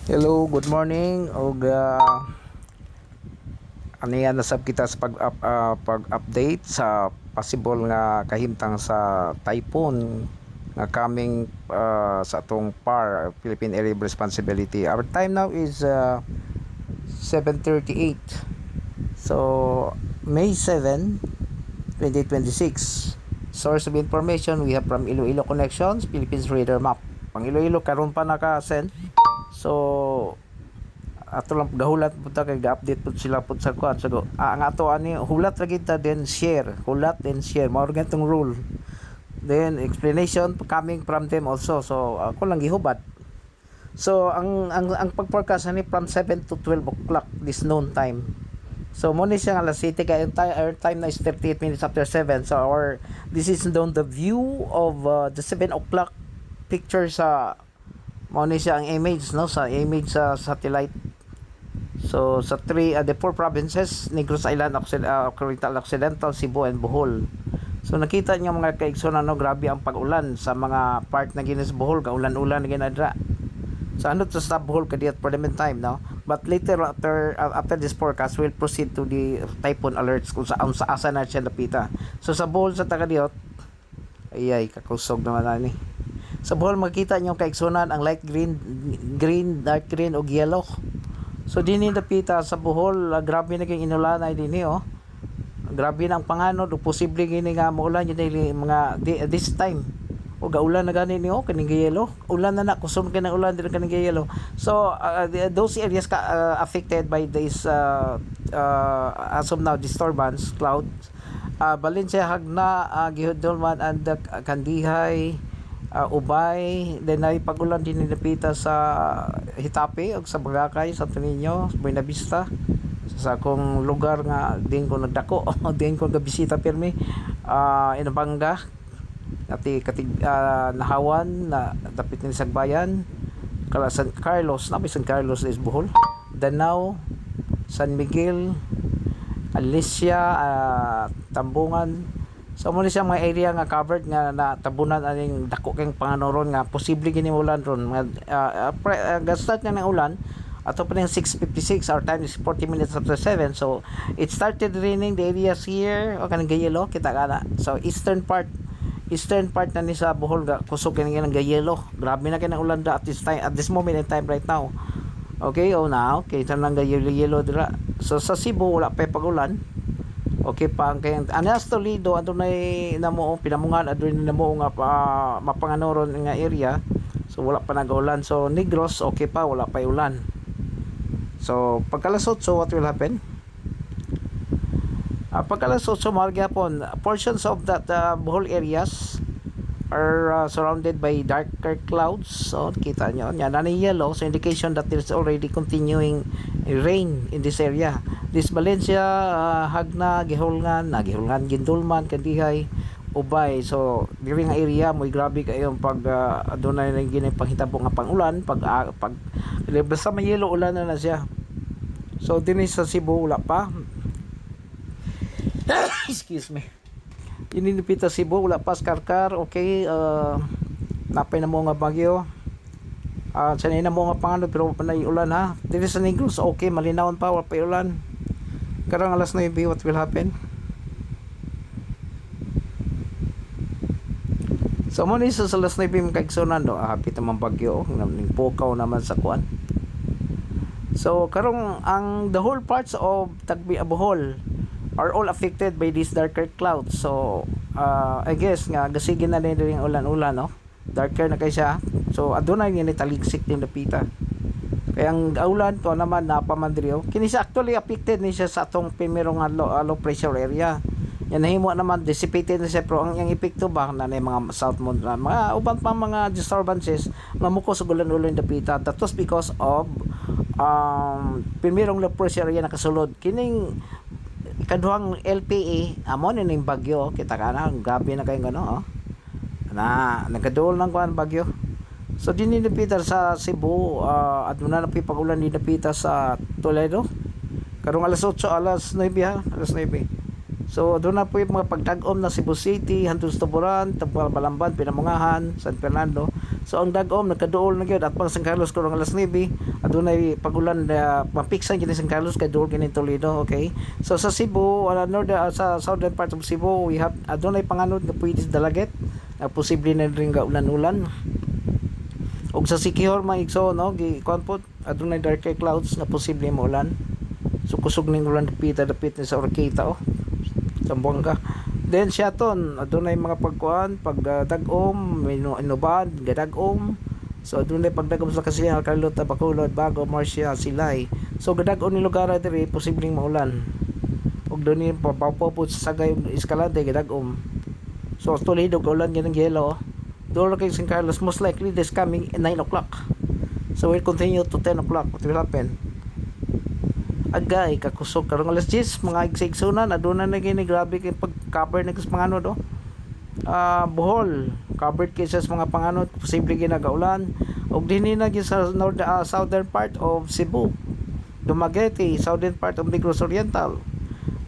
Hello, good morning. Og aniya nasab kita sa pag-update sa possible nga kahimtang sa typhoon nga coming sa atong PAR, Philippine Area of Responsibility. Our time now is 7:38. So May 7, 2026. Source of information we have from Iloilo Connections, Philippines Radar Map. Pang Iloilo karon pa naka-send. So ato lang gahulat pud ta kay ga-update pud sila pud sa kuan. So ang ato ani hulat ra gid ta, then share, hulat then share, mao ra tong rule. Then explanation coming from them also. So ako lang gihubad. So ang pag-forecast ani from 7 to 12 o'clock this noon time. So mo ni siya nga alas 7 kay our time na is 38 minutes after 7. So this is down the view of the 7 o'clock picture sa mo ni siya ang image, no, sa image sa satellite. So sa the four provinces, Negros Island, Occidental, Occidental, Cebu and Bohol. So nakita niyo mga kaigsoon, no, grabe ang pag-ulan sa mga part na ginis Bohol, kaulan-ulan na ginadra. So ano to stop Bohol kadi at for the meantime, no. But later after this forecast, we'll proceed to the typhoon alerts kung sa asa na siya napita. So sa Bohol sa taga-diot, ayay kakusog naman ani. Sa Bohol makita niyo kaigsunan ang light green, dark green o yellow. So dinhi napita sa Bohol, grabe na kay inulanay dinhi, oh. Grabe na ang panganod, posible gini nga maulan yun mga this time. O gaulan na gani ni, oh, kaning yellow. Ulan na kusog kay ulan din kaning yellow. So those areas affected by this as of now disturbance clouds, Valencia, Hagna, Gihudolman and Kandihay, Ubay, then ay pagulan din nilapita sa Hitape o sa Bagakay, sa Niño, Buena Vista, sa akong lugar nga din ko nagdako din ko gabisita pirmi, Inabanga Nahawan na dapit ni Sagbayan, San Carlos, San Carlos is Bohol, Danao, San Miguel, Alicia, Tambungan. So mo ni siya mga area nga covered nga natabunan aning dako kang panganoron nga posible kini ulan ron. Start na ng ulan ato pa ning 6:56, our time is 40 minutes after 7. So it started raining the areas here o kanang gayelo kita kana. So eastern part na ni sa Bohol ga kusog kini ng gayelo. Grabe na kay ulan da at this moment in time right now. Okay, now okay tanang gayelo dira. So sa Cebu wala pa pag-ulan. Okay pa ang kay Anas Toledo adunay namo pinamungan adunay namo nga mapanganoron nga area. So wala pa nag-ulan. So Negros okay pa, wala pa ulan. So pagkalasot, so what will happen? Pagkalasot, so mahal gyapon portions of that Bohol areas are surrounded by darker clouds. So kita nyo yan na yellow, so indication that there's already continuing rain in this area. This Valencia, Hagna, Gihulngan, Gindulman, Kandihay, Ubay. So diri nga area mo grabe kayo pag adunay na gini panghitabo nga pangulan, pag basta may yellow ulan na siya. So dinhi sa Cebu wala pa. Excuse me. Ininipita Cebu wala pa Karkar, okay. Napay na mo nga bagyo. Sanay na mo nga pangano pero panay ulan ha. Dili sa Negros okay, malinawon pa, wala pa ulan. Karang alas 9, what will happen? So mo ni sa alas 9 kaigsunan do, hapit naman bagyo ning pukaw naman sa kuan. So karong ang the whole parts of Tagbi, Bohol are all affected by these darker clouds. So I guess nga gasigin na din yung ulan-ulan, no? Darker na kay siya. So adunay ni taligsik din napita. Kaya ang ulan to naman napamandrio. Kini siya actually affected ni siya sa atong primero nga low pressure area. Yan nahimo naman dissipated na siya, pero ang epekto ba na mga south moon mga uban pa mga disturbances nga muko sa ulan-ulan napita. That was because of primerong low pressure area nakasulod. Kining ikaduhang LPA amo ning bagyo kita kana grabe na kay ngano, na nagkaduol ng kuan bagyo. So dinhi napita sa Cebu, aduna na pag-ulan din napita sa Toledo karong alas 8, alas 9 ha, alas 9. So doon na po yung mga pagdagom na Cebu City, Hantos Tuburan, Balamban, Pinamungahan, San Fernando. So ang dagom nagkaduol na gyud at pang San Carlos kurang alas 9 adunay pagulan na mapiksan kini San Carlos kay duol kini Toledo, okay? So sa Cebu, sa southern part of Cebu, we have adunay panganod nga pwede sa Dalaget, na posible na rin ga ulan-ulan. Og sa Siquijor mga igso no, kuan po adunay dark clouds nga posible mo ulan. So kusog ning ulan dapit ni sa Orquita Zamboanga. Then Siaton adunay mga pagkuan pagdagom inuban gadagom. So adunay pagdagom sa Kasihan, Carlota, Bacolod, Bago, Marcia, Silay. So gadagom ni lugar diri posibleng maulan. Og dunay papapot sa Sagay Escalante gadagom. So Toledo ulan gyud ng yelo. Doon kay San Carlos most likely this coming 9 o'clock. So we'll continue to 10 o'clock. What will happen? Agay kakusog karong alas 10 mga igsigsunan aduna na gini grabe kay pag-cover na kas panganod Bohol covered kay sa mga panganod posible ginagaulan og dinhi na gyud sa southern part of Cebu, Dumaguete, southern part of Negros Oriental.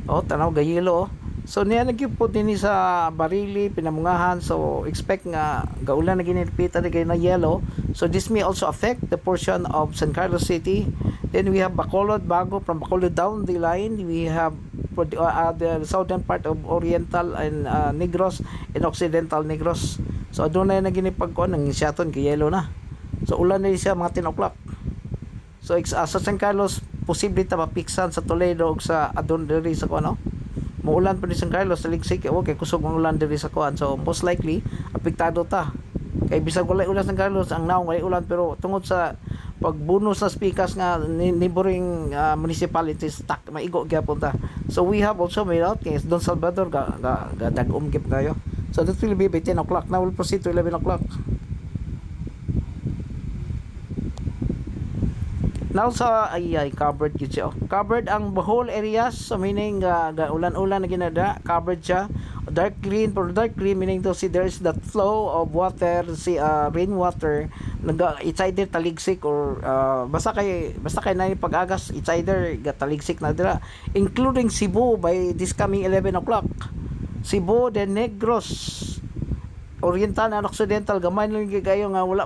Tanaw gayelo. So niya nagyud dinhi sa Barili, Pinamungahan. So expect nga gaulan na gini pita kay na yellow. So this may also affect the portion of San Carlos City. Then we have Bacolod, Bago. From Bacolod down the line, we have the southern part of Oriental and Negros and Occidental Negros. So adunay na gini pagkuan ng Siaton kay yellow na. So ulan na siya mga 10 o'clock. So sa San Carlos posible ta mapiksan sa Toledo ug sa adun diri sa kuno. Muulan pa ni San Carlos sa Ligsik, okay kusog ang ulan diri sa kuan. So most likely apektado ta. Kay bisag walay ulan sa San Carlos ang naong walay ulan pero tungod sa pagbunos sa speakers nga neighboring municipalities maigo gyapon ta. So we have also made out kay Don Salvador dagom gyud kayo. So that will be by 10 o'clock. Now we'll proceed to 11 o'clock. Now sa covered gyud siya. Covered ang whole areas, so meaning ulan-ulan na ginada, covered siya. Dark green, for dark green meaning to see there is that flow of water, rainwater it's either taligsik or basta kay na pag-agas it's either taligsik na dira, including Cebu by this coming 11 o'clock. Cebu, then Negros, Oriental and Occidental gamay lang gayo nga wala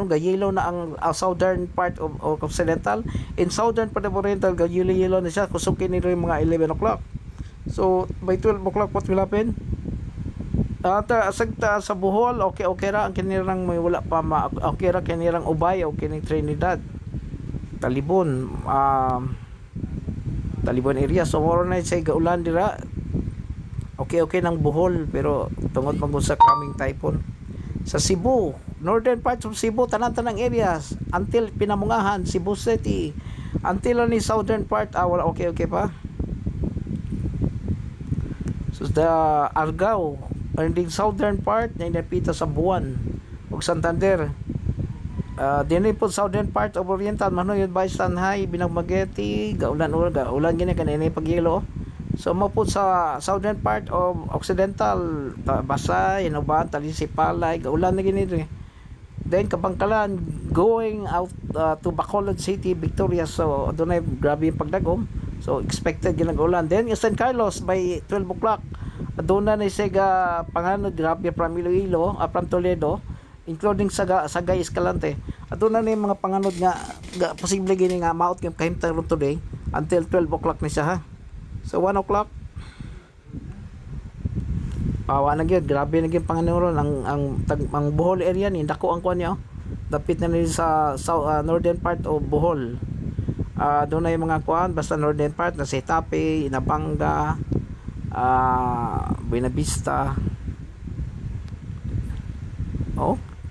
gayelo na ang southern part of Occidental. In southern part of Oriental gayelo na siya kusog kini rin mga 11 o'clock. So by 12 o'clock what will happen? Sa Bohol okay ra ang kinirang may wala pa okay ra kinirang Ubay o kining Trinidad, Talibon area. So more na say gaulan dira okay ng Bohol pero tungod mag sa coming typhoon. Sa Cebu, northern parts of Cebu, tanan-tanang areas until Pinamungahan, Cebu City, until ni southern part wala okay pa. So the Argao and the southern part na inapita sa Buwan ug Santander. Dinhi po southern part of Oriental Manoy by Sanhay, Binagmageti, gaulan gini kanini pagyelo. So mapud sa southern part of Occidental, Basay, Inuban, Talisipalay, gaulan na gini rin. Then Kabangkalan going out to Bacolod City, Victoria. So adunay grabe yung pagdagom. So expected gyud ulan. Then San Carlos by 12 o'clock aduna na siya panganod grabe from Iloilo, from Toledo, including Sagay Escalante. Aduna na yung mga panganod nga posible gini nga maot kay kahimtang today until 12 o'clock ni siya ha. So 1 o'clock na gyud grabe na gyud panganuron ang Bohol area ni dako ang kuan niya dapit na ni sa northern part of Bohol. Doon na yung mga kuan basta northern part na si Tape, Inabanga, Buena Vista,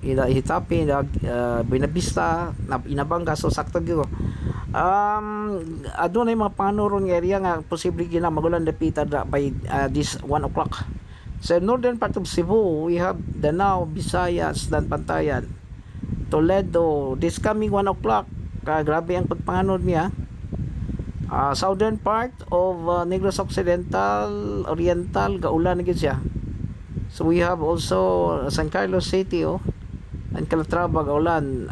Hitapi, Buena Vista, Inabanga. So sakto gyud. Doon na yung mga panganuron nga area nga posible gina magulan dapita by this 1 o'clock. Sa northern part of Cebu, we have Danao, Visayas, Dan Pantayan, Toledo. This coming 1 o'clock, grabe ang pagpanganod niya. Southern part of Negros Occidental, Oriental, gaulan na gyud siya. So we have also San Carlos City and Calatrava gaulan.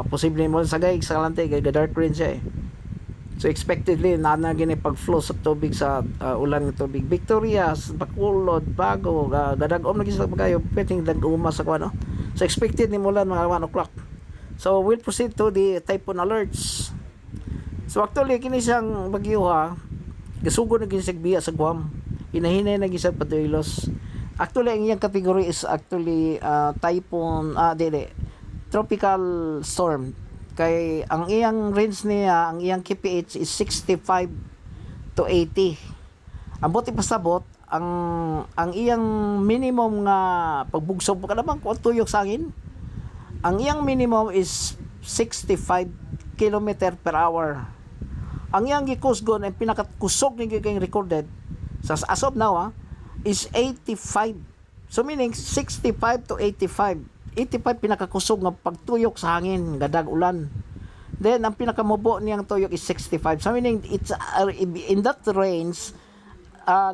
Posible mo sa Sagay Escalante dark green siya So expectedly na gini pag-flow sa tubig sa ulan ng tubig Victorias, Bacolod, Bago, gadag-om lagi sa pagayo pwedeng dag-uma sa kuno. So expected ni mulan mga 1 o'clock. So we'll proceed to the typhoon alerts. So actually kini siyang bagyo ha. Gasugod na gini sa biya sa Guam. Hinahinay na gisag patulos. Actually ang iyang category is actually typhoon tropical storm. Kay ang iyang range niya, ang iyang KPH is 65 to 80. Ambot ipasabot ang iyang minimum nga pagbugsob kada bang kung tuyok sa hangin. Ang iyang minimum is 65 km per hour. Ang iyang gikusgon ang pinakakusog ni giging recorded sa as of now is 85. So meaning 65 to 85. 85 pinakakusog nga pagtuyok sa hangin, gadag ulan. Then ang pinakamubo niyang tuyok is 65. So meaning it's in that range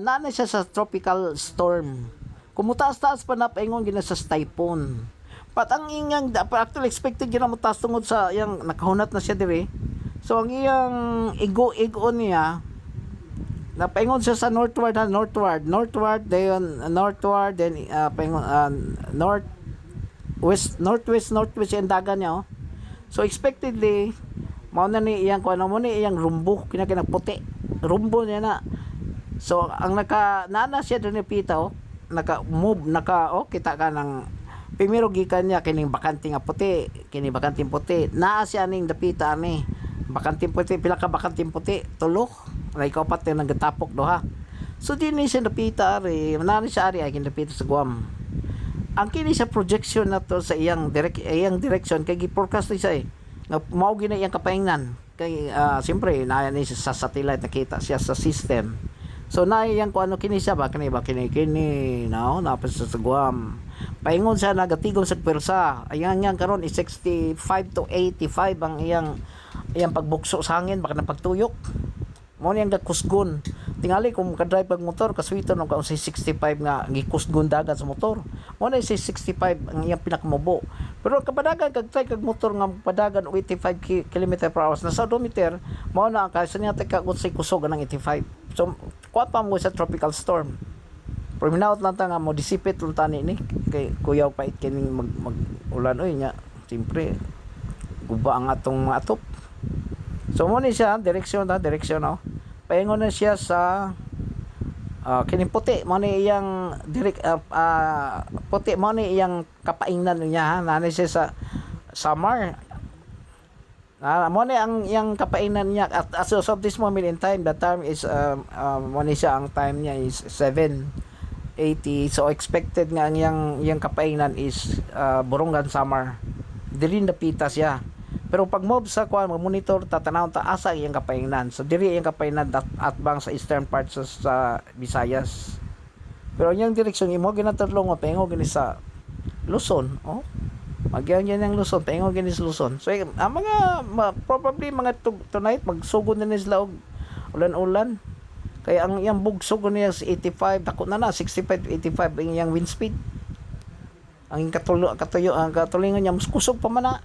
na siya sa tropical storm. Kumutaas-taas pa na paingon gina sa typhoon. But ang iyang actually expected gina mo taas tungod sa yang nakahunat na siya dire. So ang iyang igo niya napaingon siya sa northward then paingon northwest yung dagan niya So expectedly mao na ni iyang kuno mo ni iyang rumbo puti rumbo niya na. So ang nana siya dun ni pita naka move kita ka ng primero gikan niya kining bakanting puti naa siya ning dapita ni bakanting puti pila ka bakanting puti tulo na ikaw pat nang gatapok ha. So di ni siya dapita ari nana siya ari ay dapita sa Guam. Ang kini sa projection na to sa iyang direction kay gi-forecast siya nga mao gina iyang kapaingnan kay siyempre na ni sa satellite nakita siya sa system. So na iyang kung ano kini siya ba kini napasa sa Guam. Paingon siya nagatigom sa pwersa. Ayan karon is 65 to 85 ang iyang pagbukso sa hangin baka napagtuyok. Mo niyang dakusgon. Tingali kung ka-drive pag motor kaswito no kung 65 nga gikusgon dagat sa motor. Mo na 65 ang iyang pinakamubo. Pero kapadagan kag motor nga padagan 85 km/h na sa odometer mo na ang kaysa niya tika kusog ng 85. So kuat pa mo sa tropical storm. Perminaut lang ta nga mo dissipate lang tani ni kay kuyaw pait kining mag ulan oy nya. Siyempre guba ang atong mga atop. So mo ni siya direksyon no. Paingon na siya sa kining puti mo ni iyang puti mo ni iyang kapaingnan niya nani siya sa summer mo ni ang iyang kapaingnan niya at as of this moment in time the time is mo ni siya ang time niya is 7:80 so expected nga ang iyang kapaingnan is Borongan summer dili napita siya. Pero pag move sa kuan monitor tatanaw ta asa iyang kapaingnan. So diri iyang kapaingnan at bang sa eastern part sa Visayas. Pero iyang direksyon imo ginatadlong paingo gini sa Luzon, Magyan yan ng Luzon, paingo gini sa Luzon. So ang probably mga tonight magsugod na sila og ulan-ulan. Kaya ang iyang bugsog niya sa 85, dako na 65 to 85 ang iyang wind speed. Ang katulingan niya mas kusog pa man na.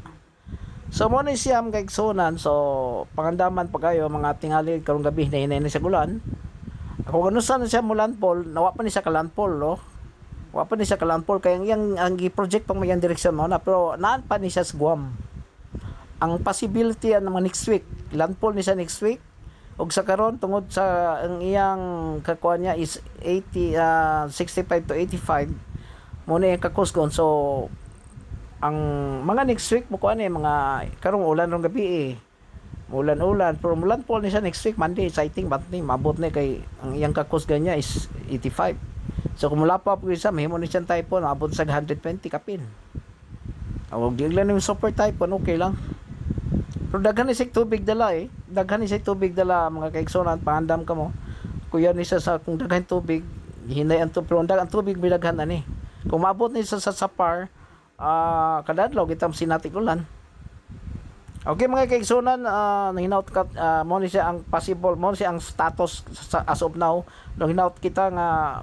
So mo ni siyam kay sonan so pangandaman pagayo mga tingali karong gabi na hinay na sa gulan. Ako ano sa siya mo landfall, nawa pa ni sa landfall Wa pa ni sa landfall kay ang gi-project pang mayang direksyon mo na pero naan pa ni siya sa Guam. Ang possibility naman next week, landfall ni siya next week. Og sa karon tungod sa ang iyang kakuan niya is 65 to 85 mo na yung kakusgon so ang mga next week mo kuan mga karong ulan rong gabi ulan pero landfall ni siya next week Monday sighting batni mabot ni kay ang iyang kakusgan niya is 85 so kung mula pa sa mahimo ni siyang typhoon abot sa 120 kapin awag di lang yung super typhoon okay lang pero daghan ni sa tubig dala mga kaigsonan paandam ka mo kuya ni sa kung daghan tubig hinayan to pero ang tubig bilaghan ani kung maabot ni sa Sapar kadadlaw kitam sinatik ulan. Okay mga kaigsunan hinaut ka mo ni siya ang possible mo siya ang status as of now nang hinaut kita nga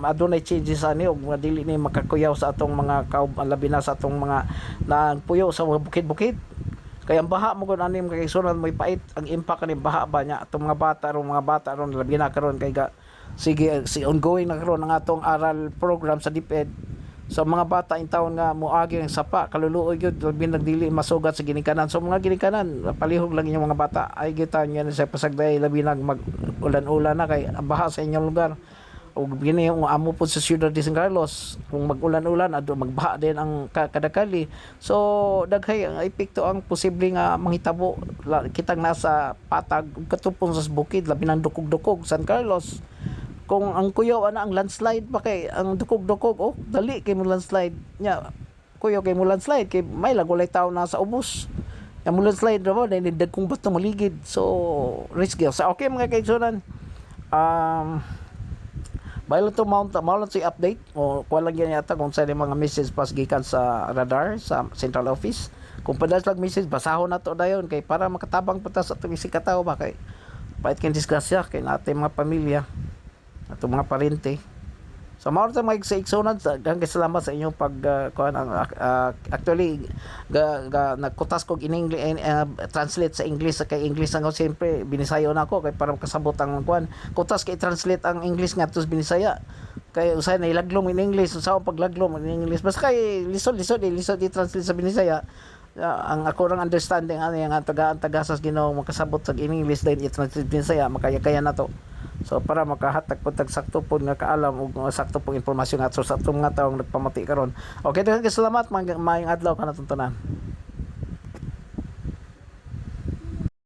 adunay changes ani og dili ni makakuyaw sa atong mga labi na sa atong mga nagpuyo sa mga bukid-bukid Kaya ang baha mo kun anim kay sunod mo ipait ang impact ni baha ba niya atong mga bata ron labi na karon kay sige si ongoing na karon ang atong aral program sa DepEd. So mga bata in taon nga moagi ang sapa kaluluoy gyud labi nagdili masugat sa ginikanan. So mga ginikanan palihog lang inyong mga bata ay kita niya sa pasagday labi nag mag ulan-ulan na kay ang baha sa inyong lugar. O gini yung amo po sa Ciudad de San Carlos kung mag-ulan-ulan ado magbaha din ang kadakali. So daghay ang epekto ang posible nga manghitabo kitang nasa patag katupon sa bukid labi nang dukog-dukog San Carlos. Kung ang kuyaw ana ang landslide pa kay ang dukog-dukog dali kay mo landslide nya kuyaw kay mo landslide kay may lagulay tawo na sa ubos. Ang mo landslide ra mo dahil dagkong bato maligid. So risky. So okay mga kaigsunan. Bayan to mount si update o kuha lang yan yata kung saan mga message pas gikan sa radar sa central office. Kung padalas lang message basahon na to dayon kay para makatabang pata sa itong isig katawo ba kay pait kay disgrasya kay natin mga pamilya ato mga parente. So mao ta mga igsoonad hanggang salamat sa inyong pag kuan actually nagkutas ko in English translate sa English kay English ang siyempre binisayo na ako kay para makasabot ang kuan kutas kay translate ang English nga tus binisaya kay usay na ilaglom in English sa paglaglom in English basta kay lisod i-translate sa binisaya. Ang ako rang understanding ano yung taga-tagasas Ginoo makasabot sa in English then i-translate binisaya makaya-kaya na to. So para makahatag po tag sakto po nga kaalam ug sakto po impormasyon ato sa atong mga taong nagpamati karon. Okay, daghang salamat maayong adlaw kanatong tanan.